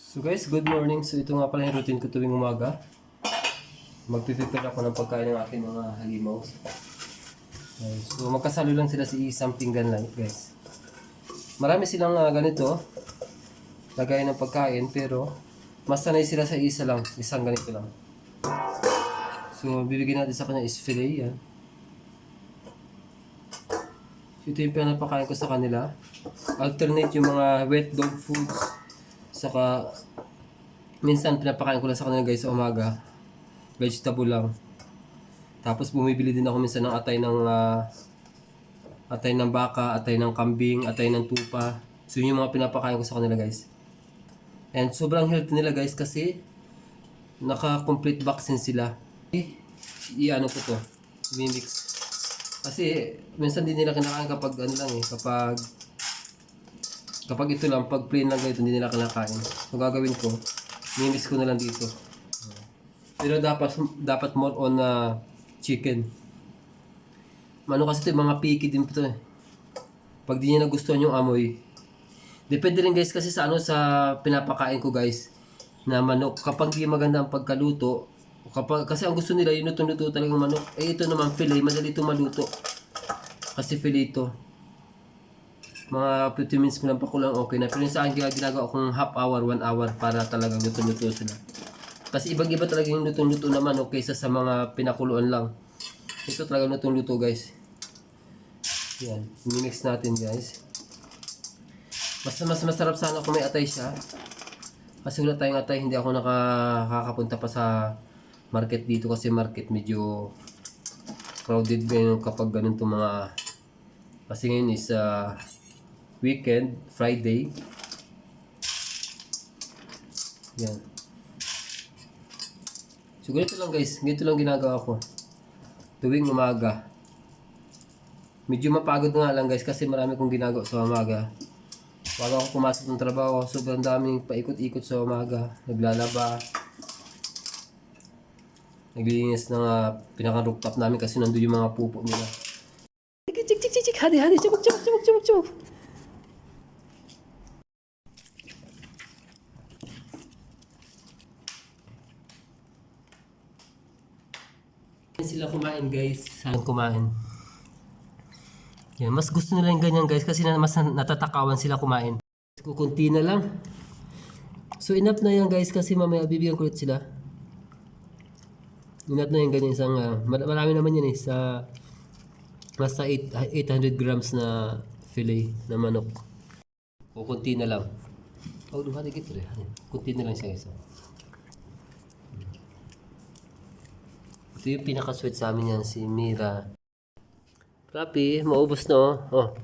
So guys, good morning. So ito nga pala yung routine ko tuwing umaga. Magpipipil ako ng pagkain ng aking mga halimaw. So magkasalo lang sila si isang pinggan lang guys. Marami silang ganito, lagay ng pagkain, pero mas sanay sila sa isa lang, isang ganito lang. So bibigyan natin sa kanya is filet yan. So, ito yung pinapakain ko sa kanila. Alternate yung mga wet dog foods. Saka minsan pinapakain ko lang sa kanila guys sa umaga. Vegetable lang. Tapos bumibili din ako minsan ng atay ng baka, atay ng kambing, atay ng tupa. So yun yung mga pinapakain ko sa kanila guys. And sobrang healthy nila guys kasi naka-complete vaccine sila. I-ano ko to, i-mix. Kasi minsan din nila kinakain kapag ano lang kapag ito lang, pag plain lang ganito, hindi nila kinakain. So gagawin ko, i-mix ko na lang dito. Pero dapat more on chicken. Ano kasi ito, mga picky din po ito eh. Pag di niya nagustuhan yung amoy. Depende rin guys kasi sa pinapakain ko guys na manok. Kapag di maganda ang pagkaluto, kasi ang gusto nila yung luto-luto talagang manok. Eh ito naman filet, madali itong maluto. Kasi filet ito. Mga 50 minutes mo lang pakulang okay na. Pero yung sa akin ginagawa kong half hour, 1 hour para talagang luto-luto sila. Kasi ibang-iba talaga yung lutong-luto naman kaysa sa mga pinakuluan lang. Ito talaga lutong-luto guys. Yan, mix natin guys. Mas masarap sana kung may atay siya. Kasi wala tayong atay, hindi ako nakakapunta pa sa market dito kasi market medyo crowded ngayon kapag ganito mga, kasi ngayon is weekend, Friday. Yan. So ganito lang guys, ganito lang ginagawa ko tuwing umaga. Medyo mapagod nga lang guys kasi marami kong ginagawa sa umaga. Bago ako pumasok ng trabaho, sobrang daming paikot-ikot sa umaga. Naglalaba, naglilinis ng pinaka-rooftop namin kasi nandun yung mga pupo nila. Chik, hadi, chubuk. Sila kumain guys. Saan kumain? Yan, mas gusto nila yung ganyan guys kasi mas natatakawan sila kumain. Kukunti na lang. So enough na yan guys kasi mamaya bibigyan ko ulit sila. Enough na yung ganyan isang marami naman yan sa basta 800 grams na fillet na manok. Kukunti na lang. Oh, duha na gito rin. Kunti na lang siya guys. Ito yung pinaka-sweet sa amin yan, si Mira. Rapi, maubos na oh.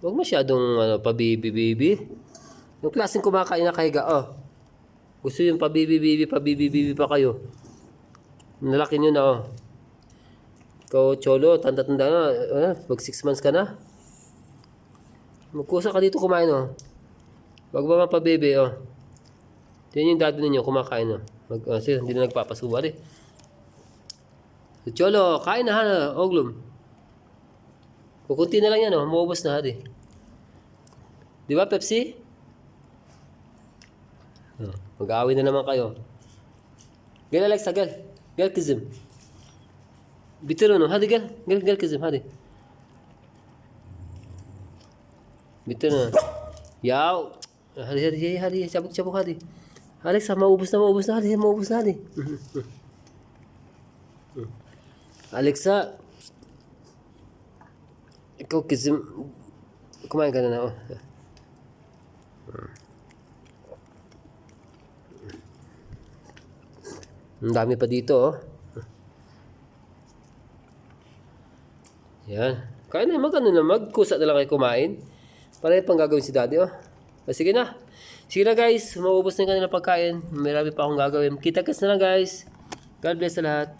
Huwag masyadong pabibi-bibi. Yung klaseng kumakain na kahiga Gusto yung pabibi-bibi pa kayo. Nalaki nyo na Ikaw, Cholo, tanda-tanda na. Pag 6 months ka na. Magkusa ka dito kumain Huwag ba mapabibi Yan yung dado ninyo kumakain Sige, hindi na nagpapasuwa Cholo, kain na Oglum. Kukunti na lang yan maubos na hadi. Di ba Pepsi? Mag-aaway na naman kayo. Gel Alexa, gel. Gel kızım. Bitir onu. Hadi gel. Gel kızım hadi. Bitir onu. Yaw. Hadi. Çabuk hadi. Alexa, maubos na. Hadi. Alexa. Ikaw kızım. Kumain ka na Ang dami pa dito Yan. Kaya na magkusa na lang kayo kumain. Para yung pang gagawin si daddy Sige na. Sige na guys. Maubos na yung kanilang pagkain. Marami pa akong gagawin. Kita-kits na lang guys. God bless sa lahat.